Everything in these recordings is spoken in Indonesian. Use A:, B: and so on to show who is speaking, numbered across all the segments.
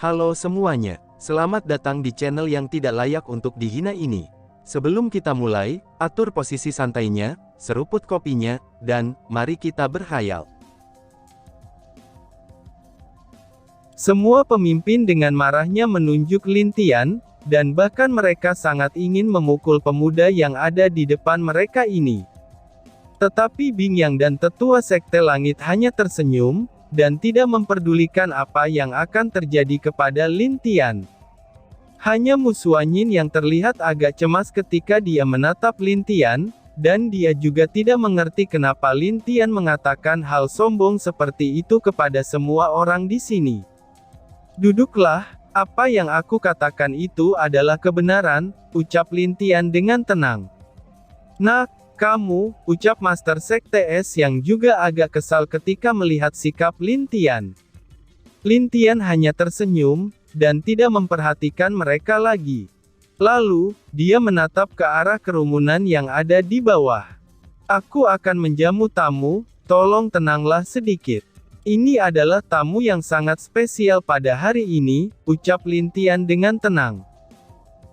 A: Halo semuanya, selamat datang di channel yang tidak layak untuk dihina ini. Sebelum kita mulai, atur posisi santainya, seruput kopinya, dan mari kita berkhayal.
B: Semua pemimpin dengan marahnya menunjuk Lin Tian, dan bahkan mereka sangat ingin memukul pemuda yang ada di depan mereka ini. Tetapi Bing Yang dan tetua Sekte Langit hanya tersenyum, dan tidak memperdulikan apa yang akan terjadi kepada Lin Tian. Hanya Mu Xuanyin yang terlihat agak cemas ketika dia menatap Lin Tian, dan dia juga tidak mengerti kenapa Lin Tian mengatakan hal sombong seperti itu kepada semua orang di sini. "Duduklah, apa yang aku katakan itu adalah kebenaran," ucap Lin Tian dengan tenang. "Nah, kamu," ucap Master Sekte S yang juga agak kesal ketika melihat sikap Lin Tian. Lin Tian hanya tersenyum, dan tidak memperhatikan mereka lagi. Lalu, dia menatap ke arah kerumunan yang ada di bawah. "Aku akan menjamu tamu, tolong tenanglah sedikit. Ini adalah tamu yang sangat spesial pada hari ini," ucap Lin Tian dengan tenang.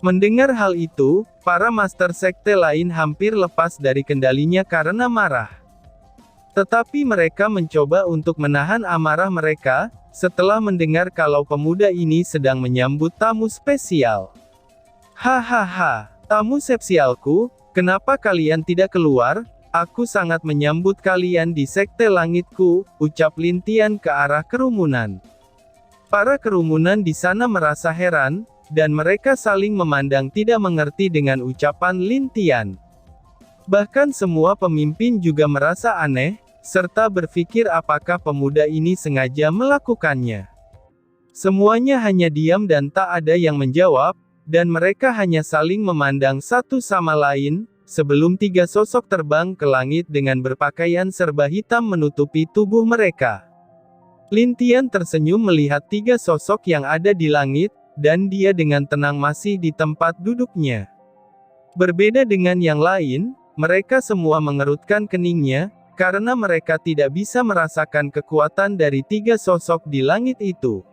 B: Mendengar hal itu, para master sekte lain hampir lepas dari kendalinya karena marah. Tetapi mereka mencoba untuk menahan amarah mereka, setelah mendengar kalau pemuda ini sedang menyambut tamu spesial. "Hahaha, tamu spesialku, kenapa kalian tidak keluar? Aku sangat menyambut kalian di Sekte Langitku," ucap Lin Tian ke arah kerumunan. Para kerumunan di sana merasa heran, dan mereka saling memandang tidak mengerti dengan ucapan Lin Tian. Bahkan semua pemimpin juga merasa aneh, serta berpikir apakah pemuda ini sengaja melakukannya. Semuanya hanya diam dan tak ada yang menjawab, dan mereka hanya saling memandang satu sama lain, sebelum tiga sosok terbang ke langit dengan berpakaian serba hitam menutupi tubuh mereka. Lin Tian tersenyum melihat tiga sosok yang ada di langit, dan dia dengan tenang masih di tempat duduknya. Berbeda dengan yang lain, mereka semua mengerutkan keningnya, karena mereka tidak bisa merasakan kekuatan dari tiga sosok di langit itu.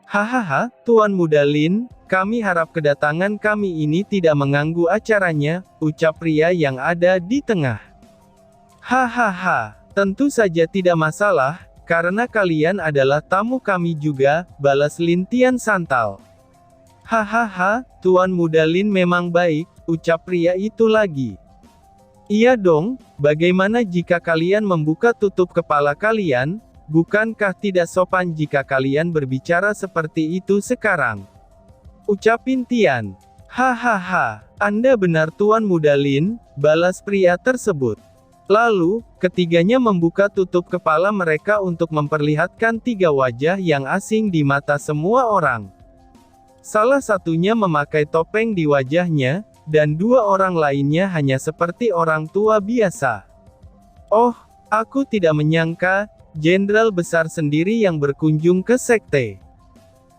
B: "Hahaha, Tuan Muda Lin, kami harap kedatangan kami ini tidak mengganggu acaranya," ucap pria yang ada di tengah. "Hahaha, tentu saja tidak masalah, karena kalian adalah tamu kami juga," balas Lin Tian santal. "Hahaha, Tuan Muda Lin memang baik," ucap pria itu lagi. "Iya dong, bagaimana jika kalian membuka tutup kepala kalian? Bukankah tidak sopan jika kalian berbicara seperti itu sekarang?" ucapin Tian. "Hahaha, Anda benar Tuan Muda Lin," balas pria tersebut. Lalu, ketiganya membuka tutup kepala mereka untuk memperlihatkan tiga wajah yang asing di mata semua orang. Salah satunya memakai topeng di wajahnya, dan dua orang lainnya hanya seperti orang tua biasa. "Oh, aku tidak menyangka, Jenderal Besar sendiri yang berkunjung ke sekte.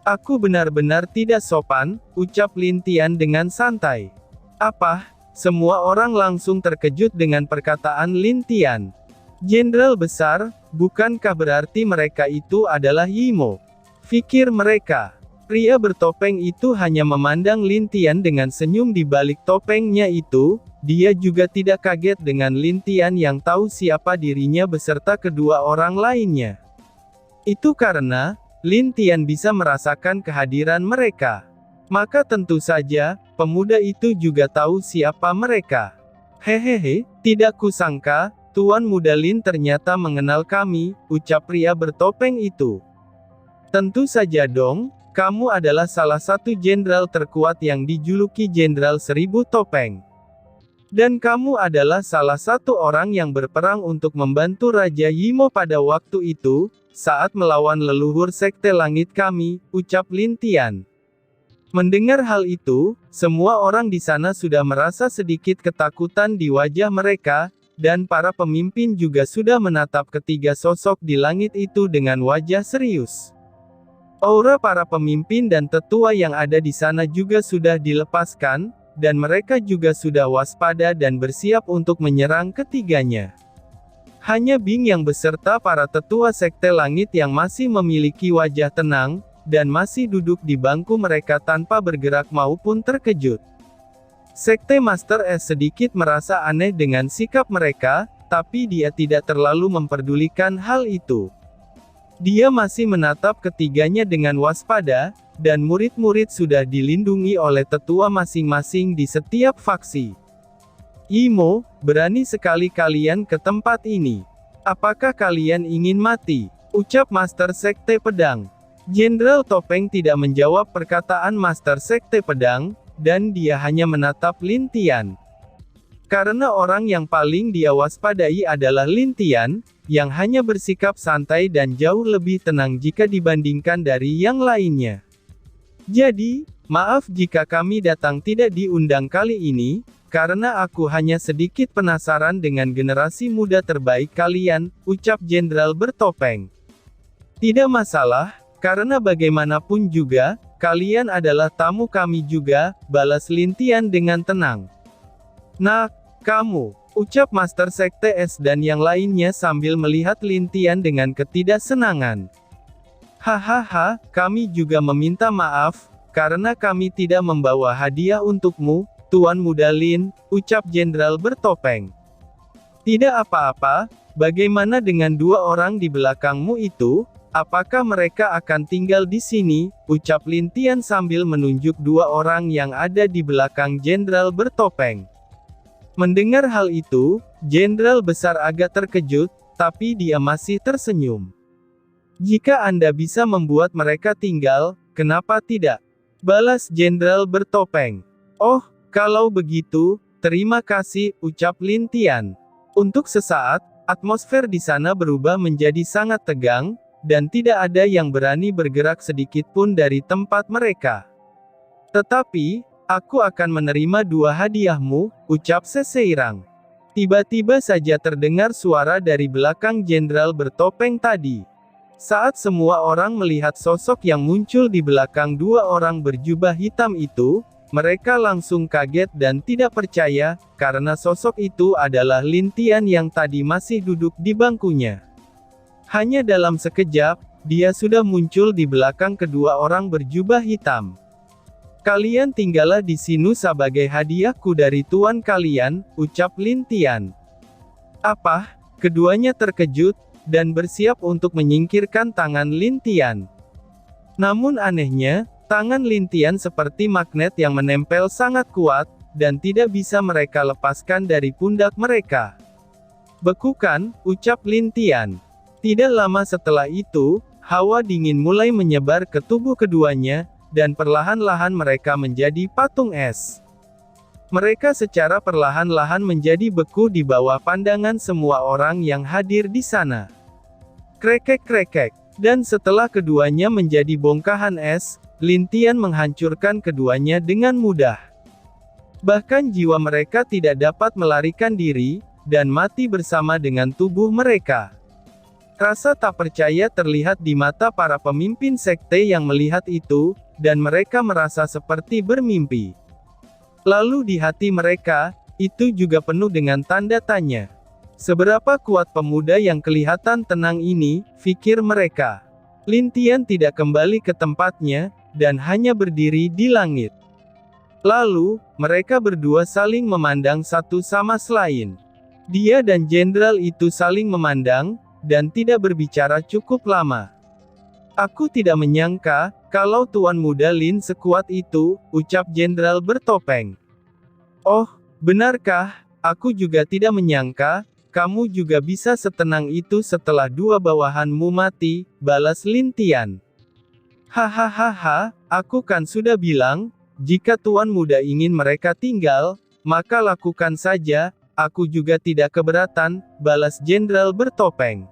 B: Aku benar-benar tidak sopan," ucap Lin Tian dengan santai. "Apa?" Semua orang langsung terkejut dengan perkataan Lin Tian. "Jenderal Besar, bukankah berarti mereka itu adalah Yimo?" pikir mereka. Pria bertopeng itu hanya memandang Lin Tian dengan senyum di balik topengnya itu, dia juga tidak kaget dengan Lin Tian yang tahu siapa dirinya beserta kedua orang lainnya. Itu karena, Lin Tian bisa merasakan kehadiran mereka. Maka tentu saja, pemuda itu juga tahu siapa mereka. "Hehehe, tidak kusangka, Tuan Muda Lin ternyata mengenal kami," ucap pria bertopeng itu. "Tentu saja dong, kamu adalah salah satu jenderal terkuat yang dijuluki Jenderal Seribu Topeng. Dan kamu adalah salah satu orang yang berperang untuk membantu Raja Yimo pada waktu itu, saat melawan leluhur Sekte Langit kami," ucap Lin Tian. Mendengar hal itu, semua orang di sana sudah merasa sedikit ketakutan di wajah mereka, dan para pemimpin juga sudah menatap ketiga sosok di langit itu dengan wajah serius. Aura para pemimpin dan tetua yang ada di sana juga sudah dilepaskan, dan mereka juga sudah waspada dan bersiap untuk menyerang ketiganya. Hanya Bing yang beserta para tetua Sekte Langit yang masih memiliki wajah tenang, dan masih duduk di bangku mereka tanpa bergerak maupun terkejut. Sekte Master S sedikit merasa aneh dengan sikap mereka, tapi dia tidak terlalu memperdulikan hal itu. Dia masih menatap ketiganya dengan waspada, dan murid-murid sudah dilindungi oleh tetua masing-masing di setiap faksi. Imo, berani sekali kalian ke tempat ini. Apakah kalian ingin mati? Ucap Master Sekte Pedang. Jenderal Topeng tidak menjawab perkataan Master Sekte Pedang, dan dia hanya menatap Lin Tian. Karena orang yang paling dia waspadai adalah Lin Tian, yang hanya bersikap santai dan jauh lebih tenang jika dibandingkan dari yang lainnya. Jadi, maaf jika kami datang tidak diundang kali ini, karena aku hanya sedikit penasaran dengan generasi muda terbaik kalian, ucap Jenderal bertopeng. Tidak masalah. Karena bagaimanapun juga, kalian adalah tamu kami juga, balas Lin Tian dengan tenang. Nah, kamu, ucap Master Sekte S dan yang lainnya sambil melihat Lin Tian dengan ketidaksenangan. Hahaha, kami juga meminta maaf, karena kami tidak membawa hadiah untukmu, Tuan Muda Lin, ucap Jenderal bertopeng. Tidak apa-apa, bagaimana dengan dua orang di belakangmu itu? Apakah mereka akan tinggal di sini? Ucap Lin Tian sambil menunjuk dua orang yang ada di belakang Jenderal bertopeng. Mendengar hal itu, Jenderal besar agak terkejut, tapi dia masih tersenyum. Jika Anda bisa membuat mereka tinggal, kenapa tidak? Balas Jenderal bertopeng. Oh, kalau begitu, terima kasih, ucap Lin Tian. Untuk sesaat, atmosfer di sana berubah menjadi sangat tegang, dan tidak ada yang berani bergerak sedikit pun dari tempat mereka. Tetapi, aku akan menerima dua hadiahmu, ucap Seseirang. Tiba-tiba saja terdengar suara dari belakang Jenderal bertopeng tadi. Saat semua orang melihat sosok yang muncul di belakang dua orang berjubah hitam itu, mereka langsung kaget dan tidak percaya, karena sosok itu adalah Lin Tian yang tadi masih duduk di bangkunya. Hanya dalam sekejap, dia sudah muncul di belakang kedua orang berjubah hitam. Kalian tinggallah di sini sebagai hadiahku dari tuan kalian, ucap Lin Tian. Apa? Keduanya terkejut, dan bersiap untuk menyingkirkan tangan Lin Tian. Namun anehnya, tangan Lin Tian seperti magnet yang menempel sangat kuat, dan tidak bisa mereka lepaskan dari pundak mereka. Bekukan, ucap Lin Tian. Tidak lama setelah itu, hawa dingin mulai menyebar ke tubuh keduanya, dan perlahan-lahan mereka menjadi patung es. Mereka secara perlahan-lahan menjadi beku di bawah pandangan semua orang yang hadir di sana. Krekek-krekek. Dan setelah keduanya menjadi bongkahan es, Lin Tian menghancurkan keduanya dengan mudah. Bahkan jiwa mereka tidak dapat melarikan diri, dan mati bersama dengan tubuh mereka. Rasa tak percaya terlihat di mata para pemimpin sekte yang melihat itu, dan mereka merasa seperti bermimpi. Lalu di hati mereka, itu juga penuh dengan tanda tanya. Seberapa kuat pemuda yang kelihatan tenang ini, pikir mereka. Lin Tian tidak kembali ke tempatnya, dan hanya berdiri di langit. Lalu, mereka berdua saling memandang satu sama lain. Dia dan jenderal itu saling memandang, dan tidak berbicara cukup lama. Aku tidak menyangka, kalau Tuan Muda Lin sekuat itu, ucap Jenderal bertopeng. Oh, benarkah? Aku juga tidak menyangka, kamu juga bisa setenang itu setelah dua bawahanmu mati, balas Lin Tian. Hahaha, aku kan sudah bilang, jika Tuan Muda ingin mereka tinggal, maka lakukan saja, aku juga tidak keberatan, balas Jenderal bertopeng.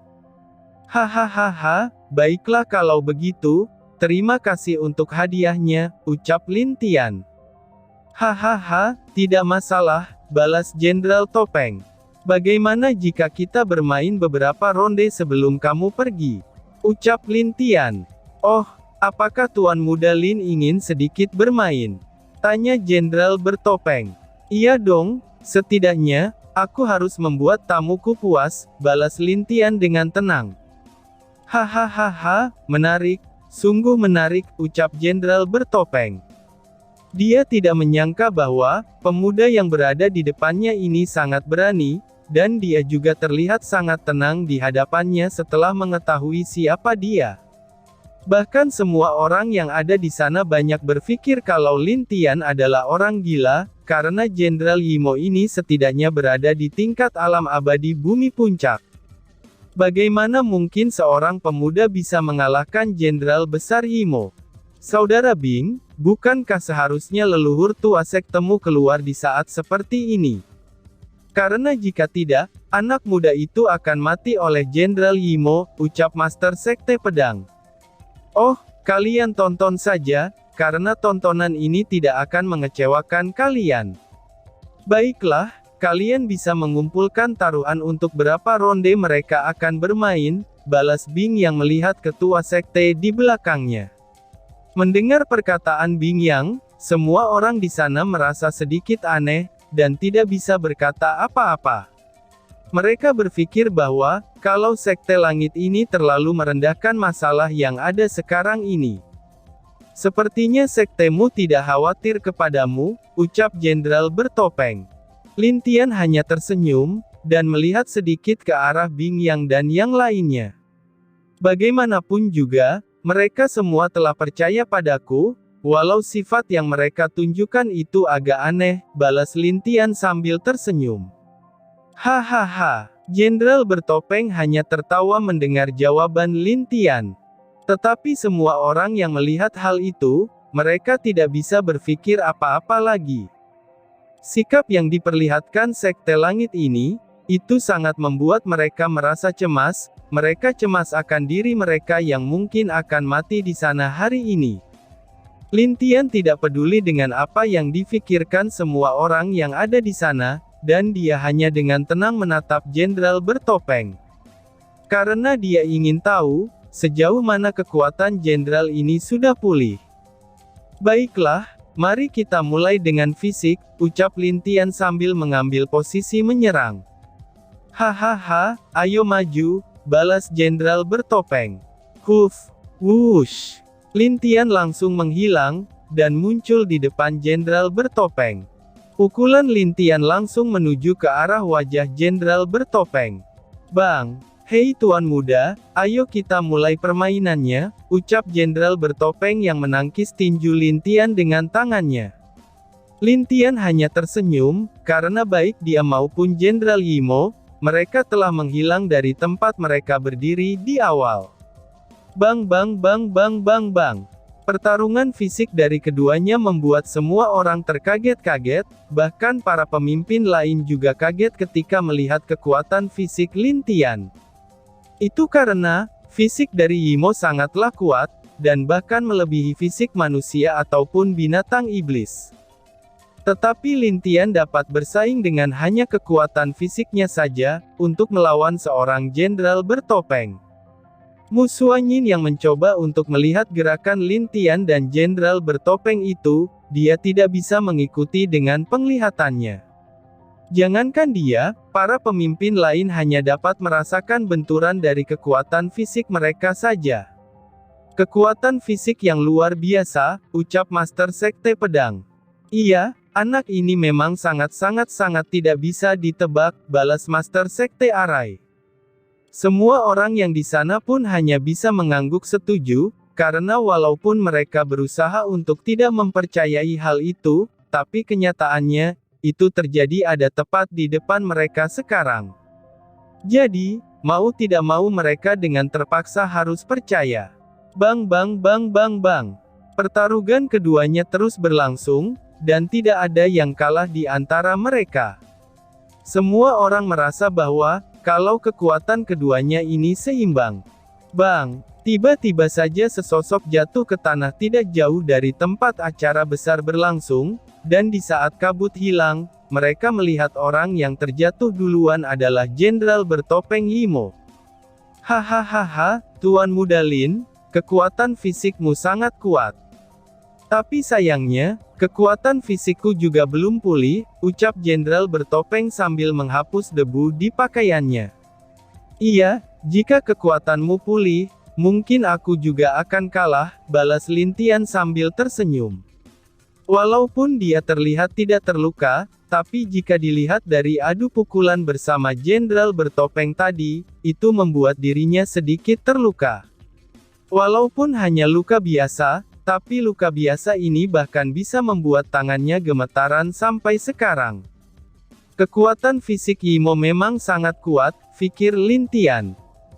B: Hahaha, baiklah kalau begitu, terima kasih untuk hadiahnya, ucap Lin Tian. Hahaha, tidak masalah, balas Jenderal Topeng. Bagaimana jika kita bermain beberapa ronde sebelum kamu pergi? Ucap Lin Tian. Oh, apakah Tuan Muda Lin ingin sedikit bermain? Tanya Jenderal bertopeng. Iya dong, setidaknya, aku harus membuat tamuku puas, balas Lin Tian dengan tenang. Hahaha, menarik, Sungguh menarik, ucap Jenderal bertopeng. Dia tidak menyangka bahwa pemuda yang berada di depannya ini sangat berani, dan dia juga terlihat sangat tenang di hadapannya setelah mengetahui siapa dia. Bahkan semua orang yang ada di sana banyak berpikir kalau Lin Tian adalah orang gila, karena Jenderal Yimo ini setidaknya berada di tingkat alam abadi bumi puncak. Bagaimana mungkin seorang pemuda bisa mengalahkan Jenderal Besar Yimo? Saudara Bing, bukankah seharusnya leluhur tua sektemu keluar di saat seperti ini? Karena jika tidak, anak muda itu akan mati oleh Jenderal Yimo, ucap Master Sekte Pedang. Oh, kalian tonton saja, karena tontonan ini tidak akan mengecewakan kalian. Baiklah, kalian bisa mengumpulkan taruhan untuk berapa ronde mereka akan bermain, balas Bing yang melihat ketua sekte di belakangnya. Mendengar perkataan Bing Yang, semua orang di sana merasa sedikit aneh, dan tidak bisa berkata apa-apa. Mereka berpikir bahwa, kalau sekte langit ini terlalu merendahkan masalah yang ada sekarang ini. Sepertinya sektemu tidak khawatir kepadamu, ucap Jenderal bertopeng. Lin Tian hanya tersenyum, dan melihat sedikit ke arah Bing Yang dan yang lainnya. Bagaimanapun juga, mereka semua telah percaya padaku, walau sifat yang mereka tunjukkan itu agak aneh, balas Lin Tian sambil tersenyum. Hahaha, Jenderal bertopeng hanya tertawa mendengar jawaban Lin Tian. Tetapi semua orang yang melihat hal itu, mereka tidak bisa berpikir apa-apa lagi. Sikap yang diperlihatkan Sekte Langit ini, itu sangat membuat mereka merasa cemas. Mereka cemas akan diri mereka yang mungkin akan mati di sana hari ini. Lin Tian tidak peduli dengan apa yang difikirkan semua orang yang ada di sana, dan dia hanya dengan tenang menatap Jenderal bertopeng. Karena dia ingin tahu, sejauh mana kekuatan Jenderal ini sudah pulih. Baiklah, mari kita mulai dengan fisik, ucap Lin Tian sambil mengambil posisi menyerang. Hahaha, ayo maju, balas Jenderal bertopeng. Huf, wush. Lin Tian langsung menghilang, dan muncul di depan Jenderal bertopeng. Pukulan Lin Tian langsung menuju ke arah wajah Jenderal bertopeng. Bang, hei tuan muda, ayo kita mulai permainannya, ucap Jenderal bertopeng yang menangkis tinju Lin Tian dengan tangannya. Lin Tian hanya tersenyum, karena baik dia maupun Jenderal Yimo, mereka telah menghilang dari tempat mereka berdiri di awal. Bang bang bang bang bang bang. Pertarungan fisik dari keduanya membuat semua orang terkaget-kaget, bahkan para pemimpin lain juga kaget ketika melihat kekuatan fisik Lin Tian. Itu karena, fisik dari Yimo sangatlah kuat, dan bahkan melebihi fisik manusia ataupun binatang iblis. Tetapi Lin Tian dapat bersaing dengan hanya kekuatan fisiknya saja, untuk melawan seorang jenderal bertopeng. Mu Xuanyin yang mencoba untuk melihat gerakan Lin Tian dan jenderal bertopeng itu, dia tidak bisa mengikuti dengan penglihatannya. Jangankan dia, para pemimpin lain hanya dapat merasakan benturan dari kekuatan fisik mereka saja. Kekuatan fisik yang luar biasa, ucap Master Sekte Pedang. Iya, anak ini memang sangat-sangat tidak bisa ditebak, balas Master Sekte Arai. Semua orang yang di sana pun hanya bisa mengangguk setuju, karena walaupun mereka berusaha untuk tidak mempercayai hal itu, tapi kenyataannya, itu terjadi ada tepat di depan mereka sekarang. Jadi, mau tidak mau mereka dengan terpaksa harus percaya. Bang bang bang bang bang. Pertarungan keduanya terus berlangsung, dan tidak ada yang kalah di antara mereka. Semua orang merasa bahwa, kalau kekuatan keduanya ini seimbang. Bang, tiba-tiba saja sesosok jatuh ke tanah tidak jauh dari tempat acara besar berlangsung, dan di saat kabut hilang, mereka melihat orang yang terjatuh duluan adalah Jenderal bertopeng Yimo. Hahaha, Tuan Muda Lin, kekuatan fisikmu sangat kuat. Tapi sayangnya, kekuatan fisikku juga belum pulih, ucap Jenderal bertopeng sambil menghapus debu di pakaiannya. Iya, jika kekuatanmu pulih, Mungkin aku juga akan kalah, balas Lin Tian sambil tersenyum. Walaupun dia terlihat tidak terluka, tapi jika dilihat dari adu pukulan bersama Jenderal bertopeng tadi, itu membuat dirinya sedikit terluka. Walaupun hanya luka biasa, tapi luka biasa ini bahkan bisa membuat tangannya gemetaran sampai sekarang. Kekuatan fisik Yimo memang sangat kuat, pikir Lin Tian.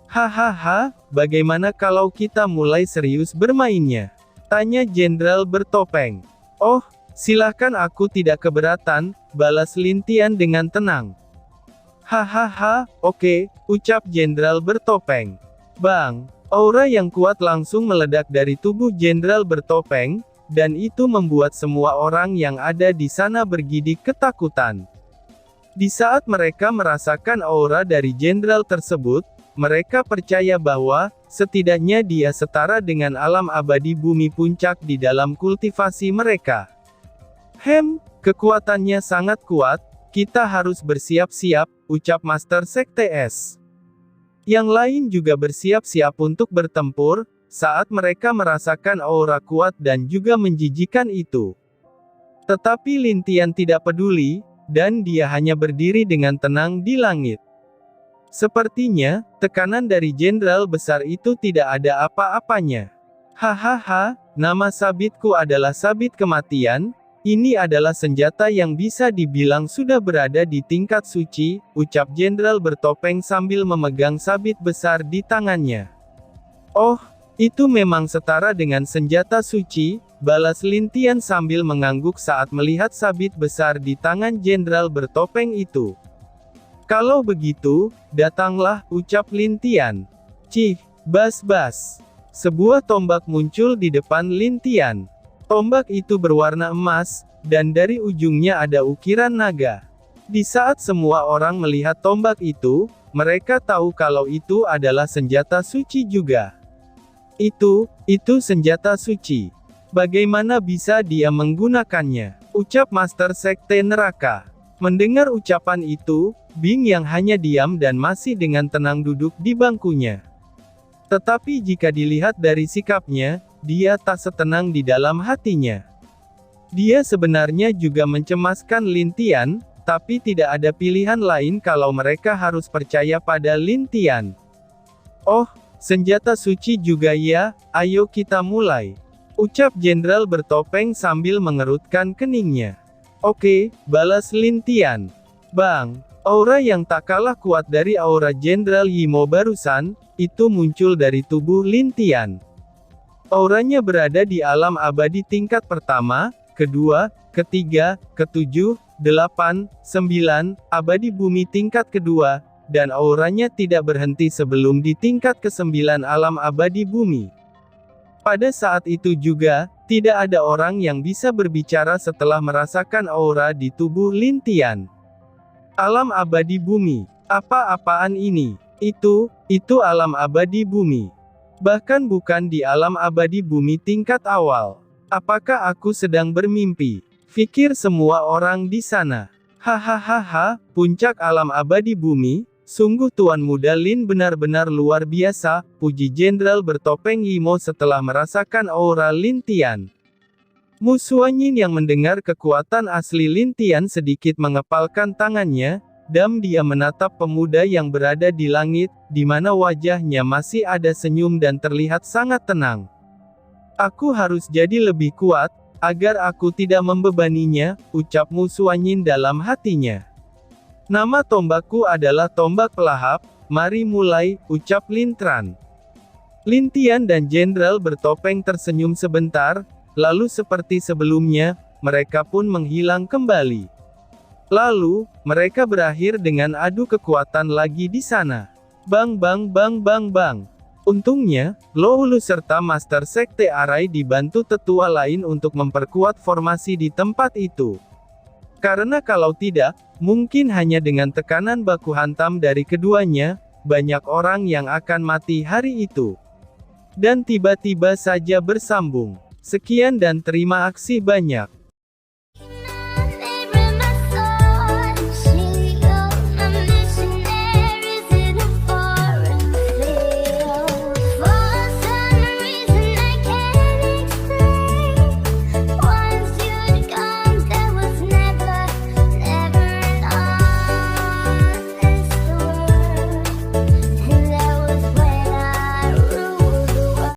B: Hahaha, bagaimana kalau kita mulai serius bermainnya? Tanya Jenderal bertopeng. Oh, silahkan, aku tidak keberatan, balas Lin Tian dengan tenang. Hahaha, oke, ucap Jenderal bertopeng. Bang, aura yang kuat langsung meledak dari tubuh Jenderal bertopeng, dan itu membuat semua orang yang ada di sana bergidik ketakutan. Di saat mereka merasakan aura dari Jenderal tersebut, mereka percaya bahwa, setidaknya dia setara dengan alam abadi bumi puncak di dalam kultivasi mereka. Kekuatannya sangat kuat, kita harus bersiap-siap, ucap Master Sekte S. Yang lain juga bersiap-siap untuk bertempur, saat mereka merasakan aura kuat dan juga menjijikan itu. Tetapi Lin Tian tidak peduli, dan dia hanya berdiri dengan tenang di langit. Sepertinya, tekanan dari jenderal besar itu tidak ada apa-apanya. Hahaha, nama sabitku adalah sabit kematian, ini adalah senjata yang bisa dibilang sudah berada di tingkat suci, ucap jenderal bertopeng sambil memegang sabit besar di tangannya. Oh, itu memang setara dengan senjata suci, balas Lin Tian sambil mengangguk saat melihat sabit besar di tangan jenderal bertopeng itu. Kalau begitu, datanglah, ucap Lin Tian. Cih, bas-bas. Sebuah tombak muncul di depan Lin Tian. Tombak itu berwarna emas, dan dari ujungnya ada ukiran naga. Di saat semua orang melihat tombak itu, mereka tahu kalau itu adalah senjata suci juga. Itu senjata suci. Bagaimana bisa dia menggunakannya? Ucap Master Sekte Neraka. Mendengar ucapan itu, Bing yang hanya diam dan masih dengan tenang duduk di bangkunya. Tetapi jika dilihat dari sikapnya, dia tak setenang di dalam hatinya. Dia sebenarnya juga mencemaskan Lin Tian, tapi tidak ada pilihan lain kalau mereka harus percaya pada Lin Tian. Oh, senjata suci juga ya, ayo kita mulai. Ucap jenderal bertopeng sambil mengerutkan keningnya. Oke, balas Lin Tian. Bang, aura yang tak kalah kuat dari aura Jenderal Yimo barusan, itu muncul dari tubuh Lin Tian. Auranya berada di alam abadi tingkat pertama, kedua, ketiga, ketujuh, 8, 9, abadi bumi tingkat kedua, dan auranya tidak berhenti sebelum di tingkat ke-9 alam abadi bumi. Pada saat itu juga, tidak ada orang yang bisa berbicara setelah merasakan aura di tubuh Lin Tian. Alam abadi bumi. Apa-apaan ini? Itu alam abadi bumi. Bahkan bukan di alam abadi bumi tingkat awal. Apakah aku sedang bermimpi? Pikir semua orang di sana. Hahaha, puncak alam abadi bumi. Sungguh Tuan Muda Lin benar-benar luar biasa, puji jenderal bertopeng Yimo setelah merasakan aura Lin Tian. Mu Xuanyin yang mendengar kekuatan asli Lin Tian sedikit mengepalkan tangannya, dan dia menatap pemuda yang berada di langit, di mana wajahnya masih ada senyum dan terlihat sangat tenang. Aku harus jadi lebih kuat, agar aku tidak membebaninya, ucap Mu Xuanyin dalam hatinya. Nama tombakku adalah tombak pelahap, mari mulai, ucap Lin Tran. Lin Tian dan jenderal bertopeng tersenyum sebentar, lalu seperti sebelumnya, mereka pun menghilang kembali. Lalu, mereka berakhir dengan adu kekuatan lagi di sana. Bang bang bang bang bang. Untungnya, Lohulu serta Master Sekte Arai dibantu tetua lain untuk memperkuat formasi di tempat itu. Karena kalau tidak, mungkin hanya dengan tekanan baku hantam dari keduanya, banyak orang yang akan mati hari itu. Dan tiba-tiba saja bersambung. Sekian dan terima kasih banyak.